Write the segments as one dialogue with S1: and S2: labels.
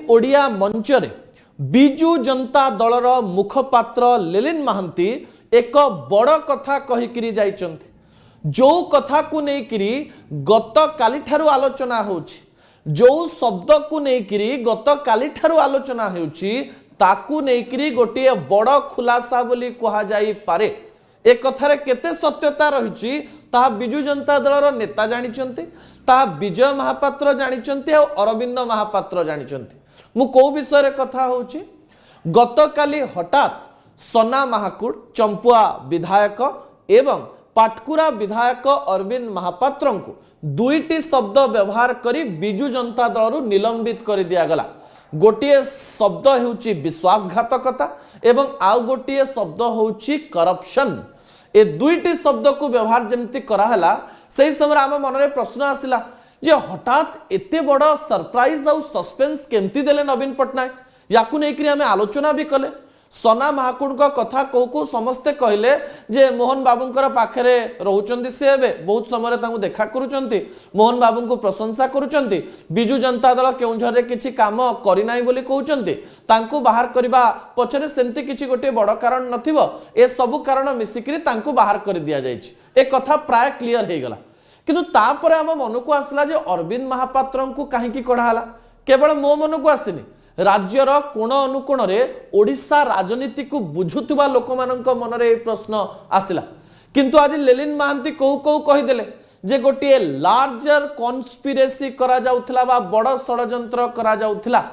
S1: ओडिया मंचरे बिजु जनता दलर मुखपात्र लेलिन महांती एक बड़ कथा कहिकिरी जाइचंती। जो कथा को नेकिरी गत काली ठारू आलोचना होछि, जो शब्द को नेकिरी गत काली ठारू आलोचना होछि ताकू नेकिरी गोटे बड़ खुलासा बोली कहा जाई पारे। ए कथारे केते सत्यता रहिछि ता बिजु जनता दलर नेता जानिचंती, ता विजय महापात्र जानिचंती और अरविंद महापात्र जानिचंती। मु को विषय रे कथा होछि, गत काली हठात सना महाकुड चंपुआ विधायक एवं पाटकुरा विधायक अरविंद महापात्र को दुईटी शब्द व्यवहार करी बिजु जनता दल निलंबित कर दिया गला। गोटे शब्द होउची विश्वासघातकता एवं आउ गोटे शब्द होउची करप्शन। ए दुईटी शब्द को व्यवहार जमती कराहला सही समय आम मन में प्रश्न आसिला जे हठात एते बड़ सरप्राइज और सस्पेंस केमती देले नवीन पट्टनायक। याकू नेकरी आमे आलोचना भी कले। सना महाकुड कथा कहू को समस्ते कहले जे मोहन बाबूंकर पाखरे रहउचंती, से बहुत समय तांको देखा करूचंती, मोहन बाबू को प्रशंसा करूचंती, बिजु जनता दल केउंझर रे किछि काम करि नाही बोली कहउचंती, तांको बाहर करबा पछरे सेंती किछि गोटे बड़ कारण नथिबो। ए सब कारण मिसिकरी तांको बाहर कर दिया जायछि। ए कथा प्राय क्लियर हे गला। किंतु तापरे हम मन को आसला जे अरविंद महापात्र को काहेकि कढाला। केवल मो मन को आसिनी, राज्यर कोण अनुकोण रे ओडिशा राजनीति को बुझुवा लोक मानक मन रे प्रश्न आसिला। किंतु आज लेलिन महांती कहू कहू कहीदेले जे गोटे लार्जर कन्स्पिरेसी करा जाउथला बा बड़ षडयंत्र करा जाउथला।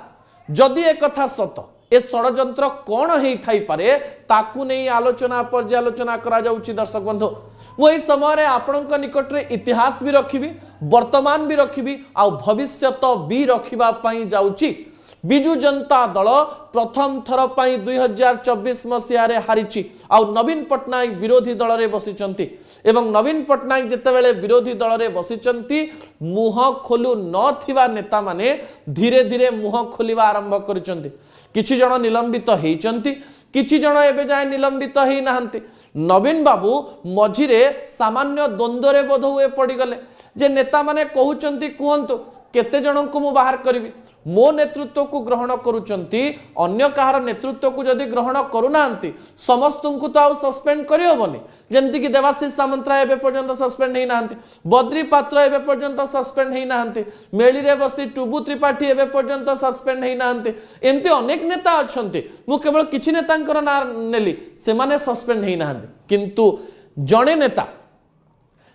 S1: जदि एक कथा सत, ए षडयंत्र कौन हेई थाई पारे ताकू नहीं आलोचना पर्यालोचना करा जाउची। दर्शक बंधु, मु एई समय रे आपनक निकट रे इतिहास भी रखिबी, वर्तमान भी रखिबी आ भविष्यत भी रखिबा पई जाउची। बिजु जनता दल प्रथम थर पाई 2024 मसीह रे हारिची आ नवीन पट्टनायक विरोधी दल रे बसिचंती एवं नवीन पट्टनायक जेतेबेले विरोधी दल रे बसिचंती मुह खोलु नथिबा नेता माने धीरे धीरे मुह खोलिबा आरंभ करिचंती। किछि जण निलंबित हेइचंती, किछि जण एबे जाय निलंबित हेइ नाहंती। नवीन बाबू मझिरे सामान्य द्वंद्व रे बोध हुए पड़ी गले जे नेता माने कहउचंती कहंतु केते जण को मु बाहर करबी, मो नेतृत्व को ग्रहण करूचंती, अन्य कहार नेतृत्व को जदि ग्रहण करूनांती समस्त को तो आउ सस्पेंड करि होबनी। जेंति कि देवाशीष सामंतराय एबे पर्यंत सस्पेंड हेइ नांती, बद्री पात्र एबे पर्यंत सस्पेंड हेइ नांती, मेली रे बस्ती टुबु त्रिपाठी एबे पर्यंत सस्पेंड हेइ नांती। एमती अनेक नेता अछंती, मु केवल किछि नेतांकर ना नेली, से माने सस्पेंड हेइ नांती। किंतु जणे नेता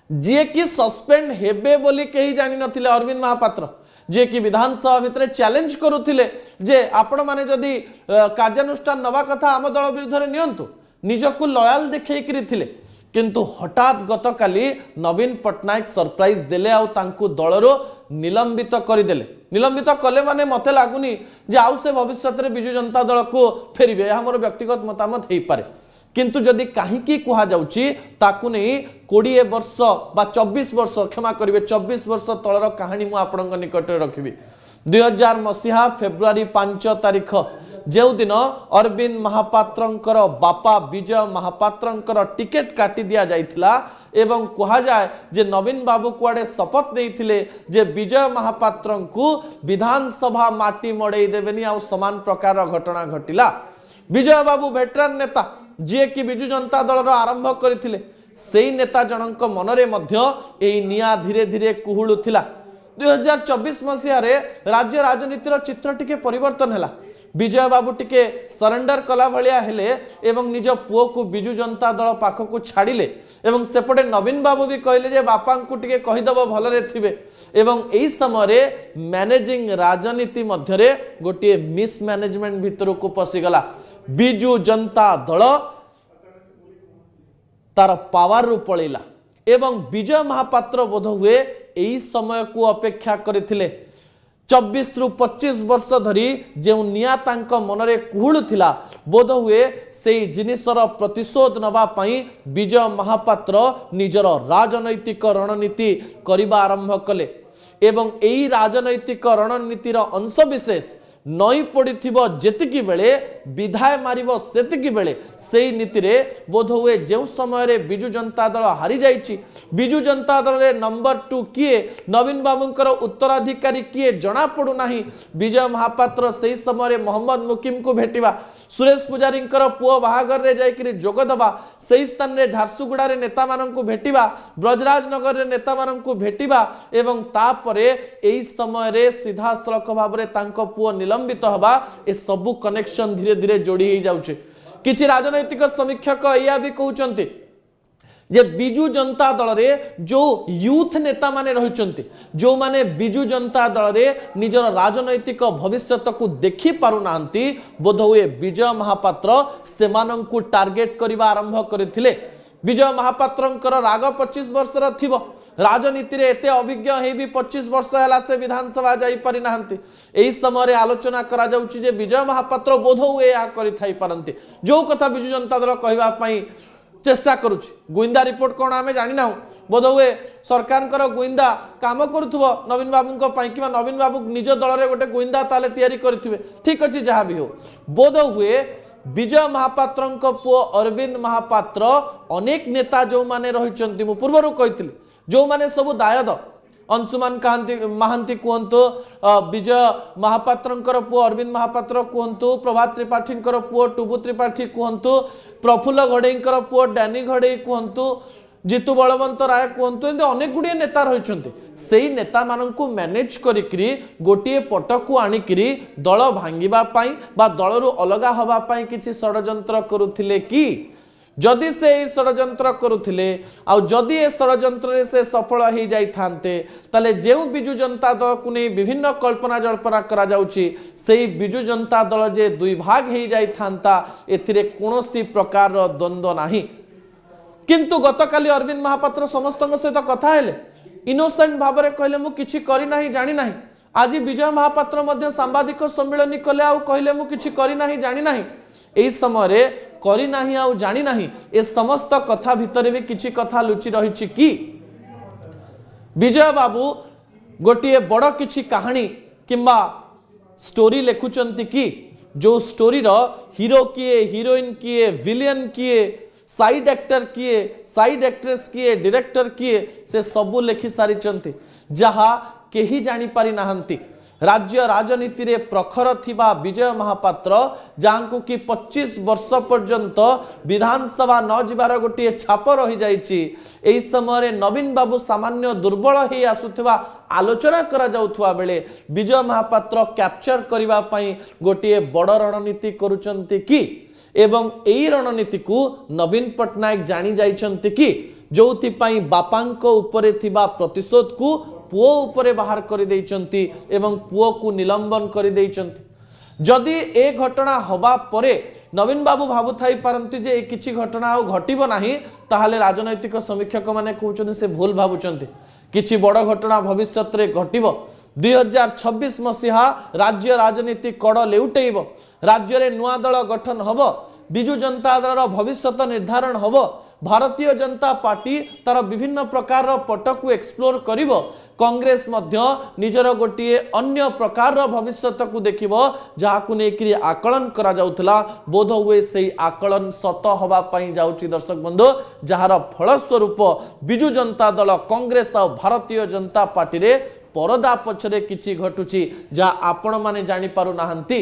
S1: जे कि सस्पेंड हेबे बोली केही जानि नथिले अरविंद महापात्र, जे कि विधानसभा भितर चैलेंज करुथिले जे आपण माने जदि कार्यानुष्ठान नवा कथा आम दल विरुद्ध रे नियंतु, निजको लॉयल देखै करिथिले। किंतु हठात गतकाली नवीन पट्टनायक सरप्राइज देले आ तांकु दलरो निलंबित करिदेले। निलंबित कले माने मते लागुनी जे आउ से भविष्यत रे बिजु जनता दल को फेरिबे। हमर व्यक्तिगत मतामत हेइ पारे। किंतु जदि काहीकि कुहा जाउची ताकु नै 20 वर्ष बा 24 वर्ष, क्षमा करिवे 24 वर्ष तळर कहानी मु आपनक निकट रे रखिबी। 2000 मसीहा फेब्रुआरी 5 तारिख जेउ दिन अरविंद महापात्रंकर बापा विजय महापात्रंकर टिकेट काटी दिया जाइथिला एवं कुहा जाय जे नवीन बाबू कुआडे शपथ देइथिले जे विजय महापात्रं को विधानसभा माटी मडै देबेनी आ समान प्रकार घटना घटिला। विजय बाबू वेटरान नेता जे कि बिजु जनता दल आरंभ करथिले, सेई नेता जनक मनरे मध्य एई निया धीरे धीरे कुहुलुथिला। 2024 मसीह रे राज्य राजनीतिर चित्र टिके परिवर्तन हैला। विजय बाबू टिके सरेंडर कला भलिया हेले एवं निज पुओ को बिजु जनता दल पाख को छाड़िले एवं सेपटे नवीन बाबू भी कहले जे बापा को टिके कहिदब भलरे थिबे एवं एई समय रे मैनेजिंग राजनीति मध्य रे गोटे मिस मैनेजमेंट भितर को पसिगला। बिजु जनता दल तार पावर रु पळैला एवं विजय महापात्र बोध हुए एई समय को अपेक्षा करथिले। 24 रु 25 वर्ष धरी जे निया तांक मनरे कुहुलुथिला बोध हुए सेई जिनिसर प्रतिशोध नबा पई विजय महापात्र निजर राजनैतिक रणनीति करिबा आरंभ कले एवं एई राजनैतिक रणनीतिर अंश विशेष नई पड़िथिबो जेतिकी बेले विधाय मारिबो सेतिकी बेले सेई नीति रे बोध हुए जो समय रे बिजु जनता दल हारी जाइछि बिजु जनता दल रे नंबर 2 किए नवीन बाबूंकर उत्तराधिकारी किए जना पड़ू नाही विजय महापात्र सेई समय रे मोहम्मद मुकिम को भेटिबा सुरेश पुजारी पुओ बाहागर रे जाइकरी जोग दबा सेई स्थान रे झारसुगुड़ा रे नेता मानन को भेटिबा ब्रजराज नगर रे नेता मानन को भेटिबा एवं तापरे एई समय रे सीधा सड़क भाव रे तांको पुओ निलंबित हबा ए सबु कनेक्शन धीरे धीरे जोड़ी ही जाउछे किछि राजनैतिक समीक्षक या भी कहउचंती जे बिजु जनता दल रे जो यूथ नेता माने रहिचंती जो माने बिजु जनता दल रे निजर राजनैतिक भविष्यत को देखि पारु नांती बोध हुए विजय महापात्र सेमानंकु टार्गेट करिबा आरंभ करथिले विजय महापात्रंकर राग 25 वर्षर थिबो राजनीति रे एते अभिज्ञ हे भी 25 वर्ष हला से विधानसभा जाई पारि नाहंती एही समय रे आलोचना करा जाउची जे विजय महापात्र बोध हुए या करि थाई पारंती जो कथा बिजु जनता दल कहिबा पई चेष्टा करुछि गोइंदा रिपोर्ट कोन आमे जानि ना बोध हुए सरकार गोइंदा काम करुथबो नवीन बाबू कि नवीन बाबू निज दल रे गोटे गोइंदा ताले तैयारी करथिबे ठीक अछि जहा भी हो बोध हुए विजय महापात्र पुओ अरविंद महापात्र अनेक नेता जो माने रहिचंती मु पूर्वरु कहितली जो माने सब दायद अंशुमान महांती कहतु विजय महापात्र पुओ अरविंद महापात्र कहतु प्रभात त्रिपाठी पुओ टुबु त्रिपाठी कहतु प्रफुल्ल घड़ई पुओ डैनी घड़ई कहतु जीतू बलवंत राय कहतु एमती अनेक गुड़िए नेता रही से नेता मानू मैनेज करी गोटे पटकू आणिकी दल भांगिबाई दल रु अलगा हवापाई किसी षड्यंत्र करुथिले कि जदि से षड्यंत्र करुथिले आउ जदि ए षड्यंत्र से सफल हो जाई थांते ताले जेउ बिजु जनता दल को नहीं विभिन्न कल्पना जल्पना करा जाउची सेही बिजु जनता दल जे दुई भाग हो जाई थांता एथिरे कोनोसी प्रकार रो द्वंद्व नाही किंतु गतकाली अरविंद महापात्र समस्त सहित कथा हेले इनोसेंट भाव में कहले मु किछि करी नाही जानी नाही आज विजय महापात्र मध्य सांबादिक सम्मेलन कले आउ कहले मु किछि करी नाही जानी नाही एई समय रे करी नाही आउ जानी नाही ए समस्त कथा भितरे भी किछि कथा लुचि रहिछि कि विजय बाबू गोटे बड़ किछि कहानी किंबा स्टोरी लेखुचंती कि जो स्टोरी रो हीरो किए हीरोइन किए विलियन किए साइड एक्टर किए साइड एक्ट्रेस किए डायरेक्टर किए से सबु लेखि सारी जहा केही जानी पारि नाहंती राज्य राजनीति रे प्रखर थिबा विजय महापात्र जांको कि 25 वर्ष पर्यंत विधानसभा न जिबार गोटे छाप रही जाइछि एही समय रे नवीन बाबू सामान्य दुर्बल हे आसुथिबा आलोचना करा जाउथुवा बेले विजय महापात्र कैप्चर करिबा पई गोटे बड़ रणनीति करूचंती कि एवं एई रणनीति को नवीन पटनायक जानी जाइछंती कि जोथि पई बापांको उपरे थिबा प्रतिशोध को पुओ उपरे बाहर कर देइचंती एवं पुओ को निलंबन कर देइचंती जदि ए घटना हवा परे नवीन बाबू भाबु थाई पारंती जे किछि घटना आ घटिबो नाही ताहाले राजनैतिक समीक्षक माने कहउछन से भूल भाबुचंती किछि बड़ घटना भविष्यत रे घटिबो 2026 मसीहा राज्य राजनीति कड़ लेउटेइबो राज्य रे नुआ दल गठन हबो बिजु जनता दल भविष्यत निर्धारण हबो भारतीय जनता पार्टी तार विभिन्न प्रकार पट को एक्सप्लोर करिवो कांग्रेस मध्य निजर गोटे अन्य प्रकार भविष्यत को देखिबो जाहाकु नेकरी आकलन करा जाउथला बोध हुए सेही आकलन सत हवा पई जाउची दर्शक बंधु जहार फलस्वरूप बिजु जनता दल कांग्रेस और भारतीय जनता पार्टी रे परदा पछरे किछि घटुची जा आपण माने जानि पारु नाहंती।